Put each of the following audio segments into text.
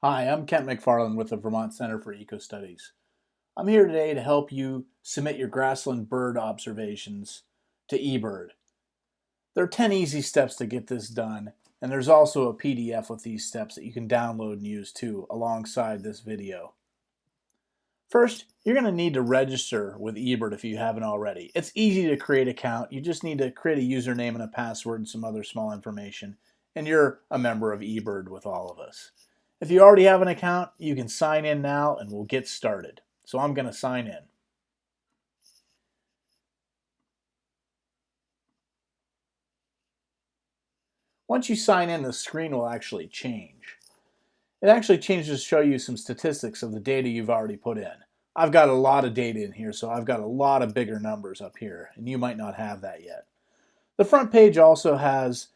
Hi, I'm Kent McFarland with the Vermont Center for Ecostudies. I'm here today to help you submit your grassland bird observations to eBird. There are 10 easy steps to get this done, and there's also a PDF with these steps that you can download and use too alongside this video. First, you're going to need to register with eBird if you haven't already. It's easy to create an account. You just need to create a username and a password and some other small information, and you're a member of eBird with all of us. If you already have an account, you can sign in now and we'll get started. So I'm going to sign in. Once you sign in, the screen will actually change. It actually changes to show you some statistics of the data you've already put in. I've got a lot of data in here, so I've got a lot of bigger numbers up here, and you might not have that yet. The front page also has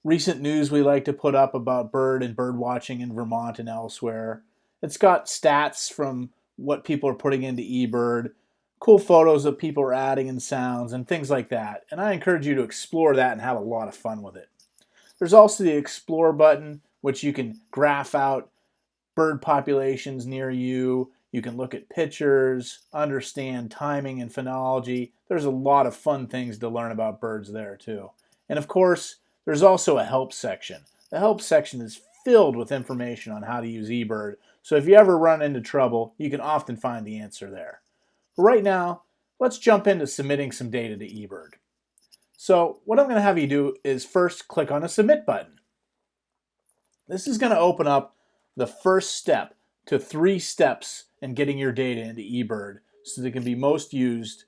recent news we like to put up about bird and bird watching in Vermont and elsewhere. It's got stats from what people are putting into eBird, cool photos that people are adding and sounds and things like that. And I encourage you to explore that and have a lot of fun with it. There's also the Explore button, which you can graph out bird populations near you. You can look at pictures, understand timing and phenology. There's a lot of fun things to learn about birds there too. And of course, there's also a help section. The help section is filled with information on how to use eBird, so if you ever run into trouble, you can often find the answer there. But right now, let's jump into submitting some data to eBird. So what I'm going to have you do is first click on a Submit button. This is going to open up the first step to 3 steps in getting your data into eBird so that it can be most used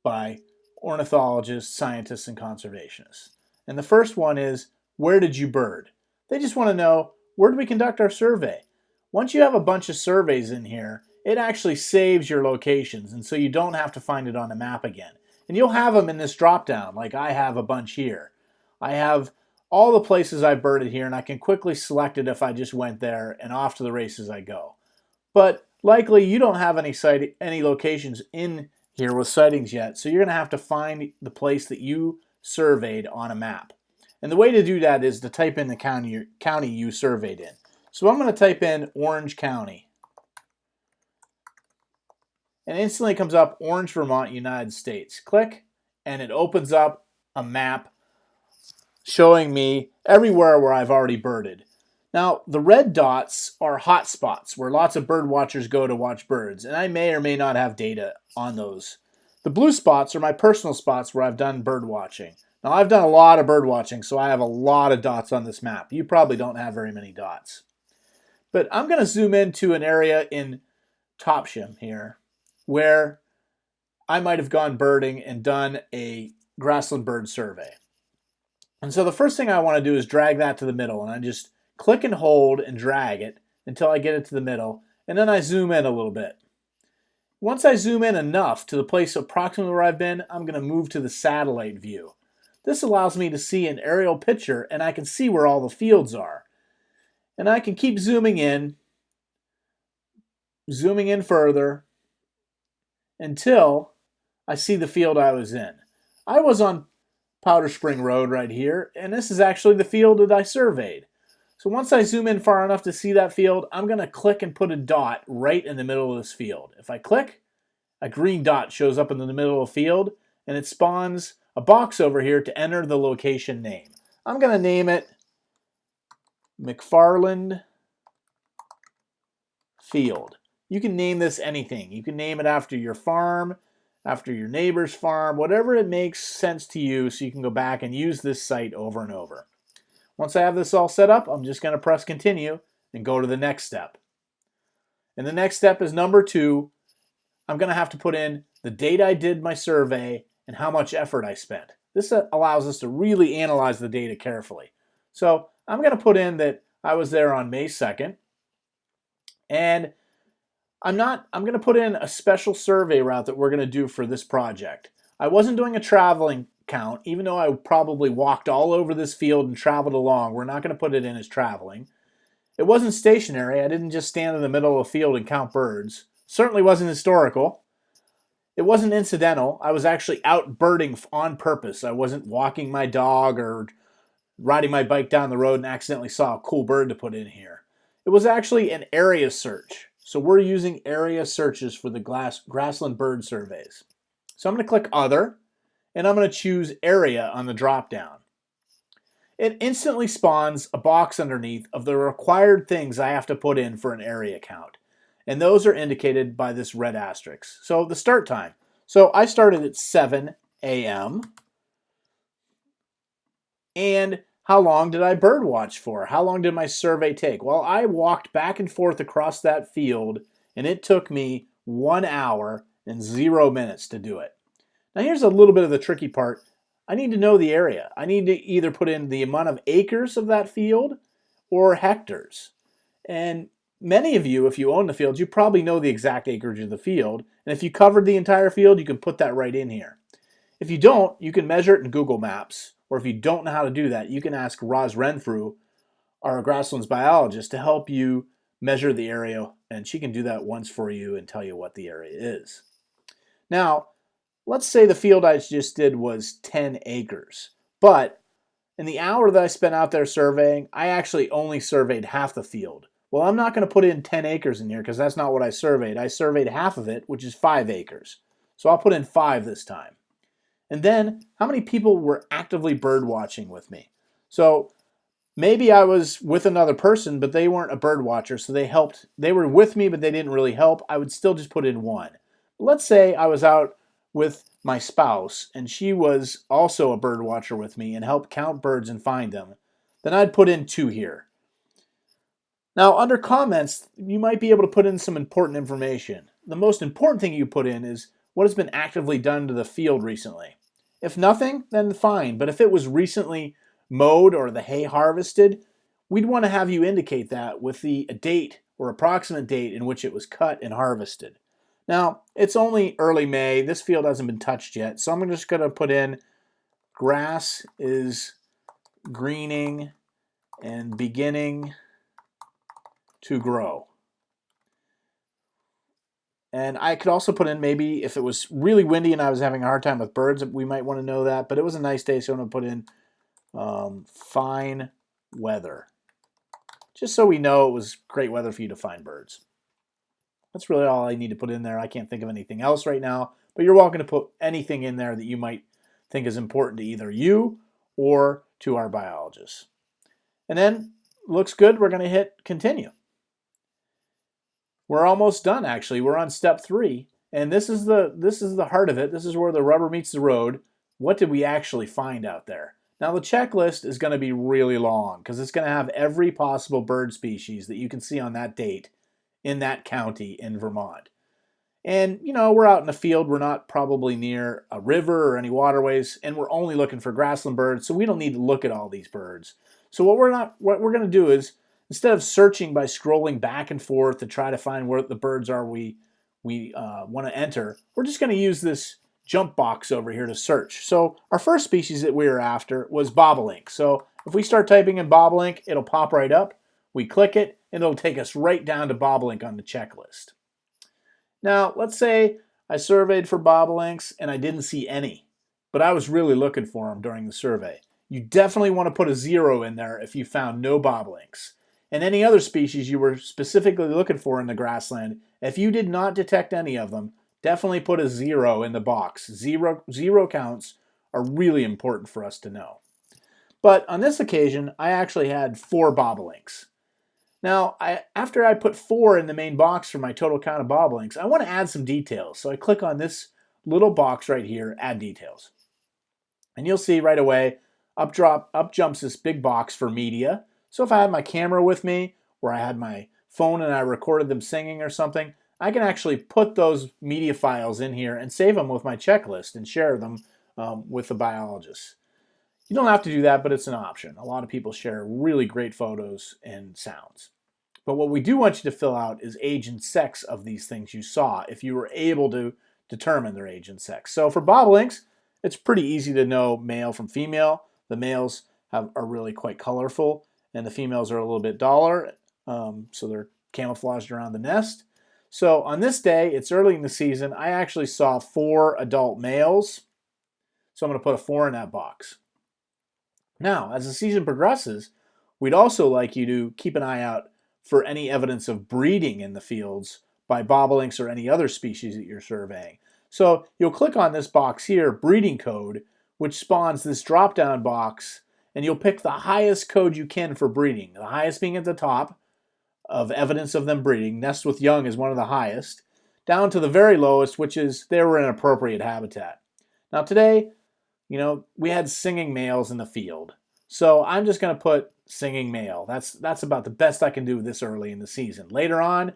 by ornithologists, scientists, and conservationists. And the first one is, where did you bird? They just want to know, where did we conduct our survey? Once you have a bunch of surveys in here, it actually saves your locations, and so you don't have to find it on a map again. And you'll have them in this drop-down, like I have a bunch here. I have all the places I've birded here, and I can quickly select it if I just went there, and off to the races I go. But likely you don't have any locations in here with sightings yet, so you're going to have to find the place that you surveyed on a map. And the way to do that is to type in the county you surveyed in. So I'm going to type in Orange County. And instantly comes up Orange, Vermont, United States. Click, and it opens up a map showing me everywhere where I've already birded. Now, the red dots are hot spots where lots of bird watchers go to watch birds, and I may or may not have data on those. The blue spots are my personal spots where I've done bird watching. Now, I've done a lot of bird watching, so I have a lot of dots on this map. You probably don't have very many dots. But I'm going to zoom into an area in Topsham here where I might have gone birding and done a grassland bird survey. And so the first thing I want to do is drag that to the middle, and I just click and hold and drag it until I get it to the middle, and then I zoom in a little bit. Once I zoom in enough to the place approximately where I've been, I'm going to move to the satellite view. This allows me to see an aerial picture, and I can see where all the fields are. And I can keep zooming in further, until I see the field I was in. I was on Powder Spring Road right here, and this is actually the field that I surveyed. So once I zoom in far enough to see that field, I'm going to click and put a dot right in the middle of this field. If I click, a green dot shows up in the middle of the field, and it spawns a box over here to enter the location name. I'm going to name it McFarland Field. You can name this anything. You can name it after your farm, after your neighbor's farm, whatever it makes sense to you, so you can go back and use this site over and over. Once I have this all set up, I'm just going to press continue and go to the next step. And the next step is number 2. I'm going to have to put in the date I did my survey and how much effort I spent. This allows us to really analyze the data carefully. So I'm going to put in that I was there on May 2nd. And I'm going to put in a special survey route that we're going to do for this project. I wasn't doing a traveling count, even though I probably walked all over this field and traveled along. We're not going to put it in as traveling. It wasn't stationary. I didn't just stand in the middle of a field and count birds. Certainly wasn't historical. It wasn't incidental. I was actually out birding on purpose. I wasn't walking my dog or riding my bike down the road and accidentally saw a cool bird to put in here. It was actually an area search. So we're using area searches for the grassland bird surveys. So I'm going to click Other, and I'm going to choose Area on the drop-down. It instantly spawns a box underneath of the required things I have to put in for an area count. And those are indicated by this red asterisk. So the start time. So I started at 7 a.m. And how long did I bird watch for? How long did my survey take? Well, I walked back and forth across that field, and it took me 1 hour and 0 minutes to do it. Now here's a little bit of the tricky part. I need to know the area. I need to either put in the amount of acres of that field or hectares. And many of you, if you own the field, you probably know the exact acreage of the field. And if you covered the entire field, you can put that right in here. If you don't, you can measure it in Google Maps. Or if you don't know how to do that, you can ask Roz Renfrew, our grasslands biologist, to help you measure the area. And she can do that once for you and tell you what the area is. Now, let's say the field I just did was 10 acres. But in the hour that I spent out there surveying, I actually only surveyed half the field. Well, I'm not going to put in 10 acres in here because that's not what I surveyed. I surveyed half of it, which is 5 acres. So I'll put in 5 this time. And then, how many people were actively bird watching with me? So maybe I was with another person, but they weren't a bird watcher, so they helped. They were with me, but they didn't really help. I would still just put in 1. Let's say I was out with my spouse, and she was also a bird watcher with me and helped count birds and find them. Then I'd put in 2 here. Now, under comments, you might be able to put in some important information. The most important thing you put in is what has been actively done to the field recently. If nothing, then fine. But if it was recently mowed or the hay harvested, we'd want to have you indicate that with the date or approximate date in which it was cut and harvested. Now, it's only early May. This field hasn't been touched yet. So I'm just going to put in grass is greening and beginning to grow. And I could also put in maybe if it was really windy and I was having a hard time with birds, we might want to know that. But it was a nice day, so I'm going to put in fine weather. Just so we know it was great weather for you to find birds. That's really all I need to put in there. I can't think of anything else right now. But you're welcome to put anything in there that you might think is important to either you or to our biologists. And then, looks good. We're going to hit continue. We're almost done, actually. We're on step 3, and this is the heart of it. This is where the rubber meets the road. What did we actually find out there? Now, the checklist is going to be really long because it's going to have every possible bird species that you can see on that date in that county in Vermont. And, you know, we're out in the field. We're not probably near a river or any waterways, and we're only looking for grassland birds, so we don't need to look at all these birds. So what we're going to do is, instead of searching by scrolling back and forth to try to find where the birds are we want to enter, we're just going to use this jump box over here to search. So our first species that we were after was bobolink. So if we start typing in bobolink, it'll pop right up. We click it, and it'll take us right down to bobolink on the checklist. Now, let's say I surveyed for bobolinks and I didn't see any, but I was really looking for them during the survey. You definitely want to put a 0 in there if you found no bobolinks. And any other species you were specifically looking for in the grassland, if you did not detect any of them, definitely put a 0 in the box. Zero counts are really important for us to know. But on this occasion, I actually had 4 bobolinks. Now, after I put 4 in the main box for my total count of bobolinks, I want to add some details. So I click on this little box right here, Add Details. And you'll see right away, up jumps this big box for media. So if I had my camera with me, or I had my phone and I recorded them singing or something, I can actually put those media files in here and save them with my checklist and share them with the biologists. You don't have to do that, but it's an option. A lot of people share really great photos and sounds. But what we do want you to fill out is age and sex of these things you saw, if you were able to determine their age and sex. So for bobolinks, it's pretty easy to know male from female. The males are really quite colorful, and the females are a little bit duller, so they're camouflaged around the nest. So on this day, it's early in the season, I actually saw 4 adult males, so I'm going to put a 4 in that box. Now, as the season progresses, we'd also like you to keep an eye out for any evidence of breeding in the fields by bobolinks or any other species that you're surveying. So you'll click on this box here, breeding code, which spawns this drop-down box, and you'll pick the highest code you can for breeding, the highest being at the top of evidence of them breeding. Nest with young is one of the highest, down to the very lowest, which is they were in appropriate habitat. Now today, we had singing males in the field. So I'm just going to put singing male. That's about the best I can do this early in the season. Later on,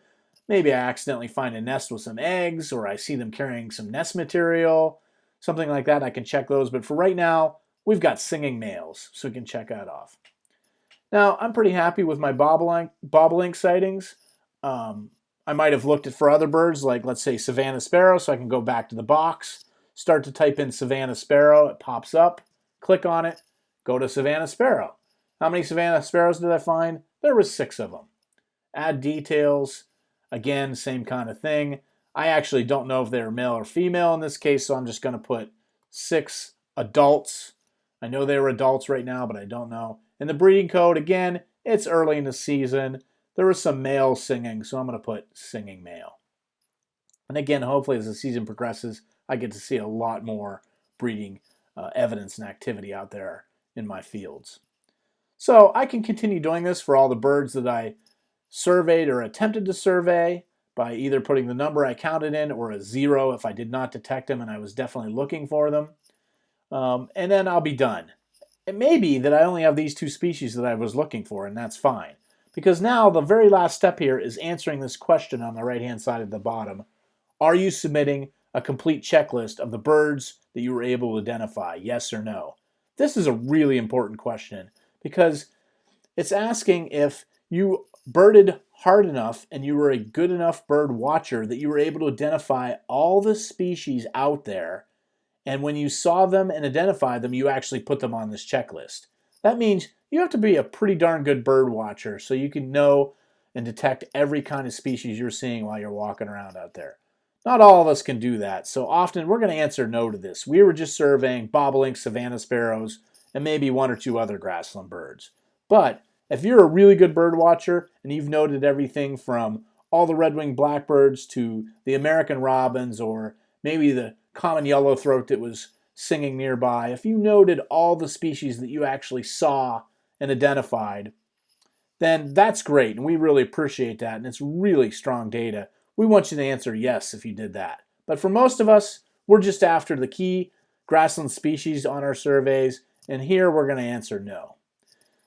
maybe I accidentally find a nest with some eggs, or I see them carrying some nest material, something like that. I can check those. But for right now, we've got singing males, so we can check that off. Now, I'm pretty happy with my bobolink sightings. I might have looked for other birds, like let's say Savannah sparrow, so I can go back to the box, start to type in Savannah sparrow, it pops up, click on it, go to Savannah sparrow. How many Savannah sparrows did I find? There was 6 of them. Add details, again, same kind of thing. I actually don't know if they're male or female in this case, so I'm just going to put 6 adults. I know they were adults right now, but I don't know. And the breeding code, again, it's early in the season. There was some males singing, so I'm going to put singing male. And again, hopefully as the season progresses, I get to see a lot more breeding evidence and activity out there in my fields. So I can continue doing this for all the birds that I surveyed or attempted to survey by either putting the number I counted in or a 0 if I did not detect them and I was definitely looking for them. And then I'll be done. It may be that I only have these 2 species that I was looking for, and that's fine. Because now the very last step here is answering this question on the right-hand side at the bottom. Are you submitting a complete checklist of the birds that you were able to identify, yes or no? This is a really important question because it's asking if you birded hard enough and you were a good enough bird watcher that you were able to identify all the species out there, and when you saw them and identified them, you actually put them on this checklist. That means you have to be a pretty darn good bird watcher so you can know and detect every kind of species you're seeing while you're walking around out there. Not all of us can do that, so often we're going to answer no to this. We were just surveying bobolinks, Savannah sparrows, and maybe 1 or 2 other grassland birds. But if you're a really good bird watcher and you've noted everything from all the red-winged blackbirds to the American robins or maybe the common yellowthroat that was singing nearby, if you noted all the species that you actually saw and identified, then that's great, and we really appreciate that, and it's really strong data. We want you to answer yes if you did that. But for most of us, we're just after the key grassland species on our surveys, and here we're going to answer no.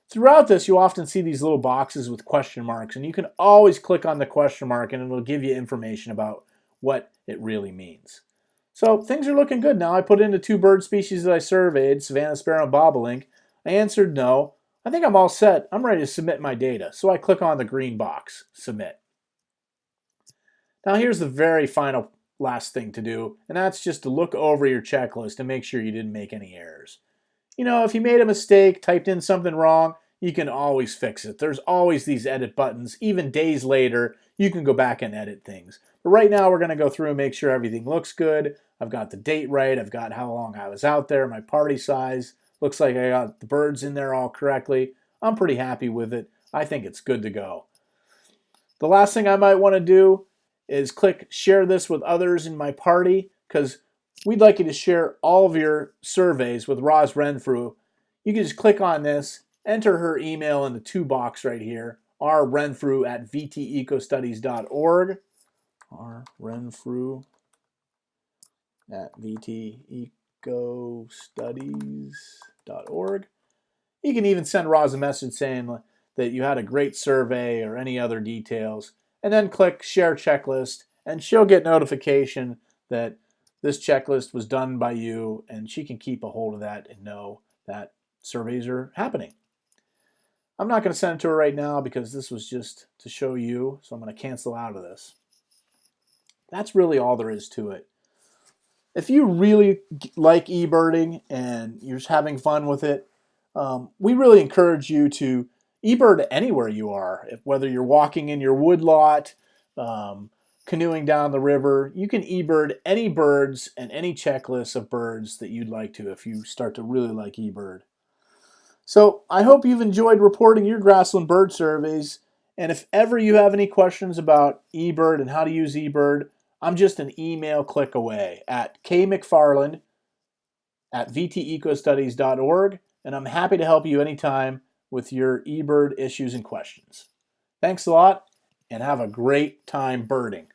Throughout this, you'll often see these little boxes with question marks, and you can always click on the question mark and it'll give you information about what it really means. So things are looking good now. I put in the 2 bird species that I surveyed, Savannah sparrow and bobolink. I answered no. I think I'm all set. I'm ready to submit my data. So I click on the green box, submit. Now here's the very final last thing to do, and that's just to look over your checklist and make sure you didn't make any errors. If you made a mistake, typed in something wrong, you can always fix it. There's always these edit buttons. Even days later, you can go back and edit things. But right now, we're going to go through and make sure everything looks good. I've got the date right. I've got how long I was out there, my party size. Looks like I got the birds in there all correctly. I'm pretty happy with it. I think it's good to go. The last thing I might want to do is click share this with others in my party, because we'd like you to share all of your surveys with Roz Renfrew. You can just click on this, enter her email in the to box right here, rrenfrew@vtecostudies.org, rrenfrew@vtecostudies.org. You can even send Roz a message saying that you had a great survey or any other details, and then click share checklist, and she'll get notification that this checklist was done by you, and she can keep a hold of that and know that surveys are happening. I'm not going to send it to her right now because this was just to show you, so I'm going to cancel out of this. That's really all there is to it. If you really like eBirding and you're just having fun with it, we really encourage you to eBird anywhere you are. Whether you're walking in your woodlot, canoeing down the river, you can eBird any birds and any checklist of birds that you'd like to if you start to really like eBird. So I hope you've enjoyed reporting your grassland bird surveys, And if ever you have any questions about eBird and how to use eBird, I'm just an email click away at kmcfarland@vtecostudies.org, and I'm happy to help you anytime with your eBird issues and questions. Thanks a lot, and have a great time birding.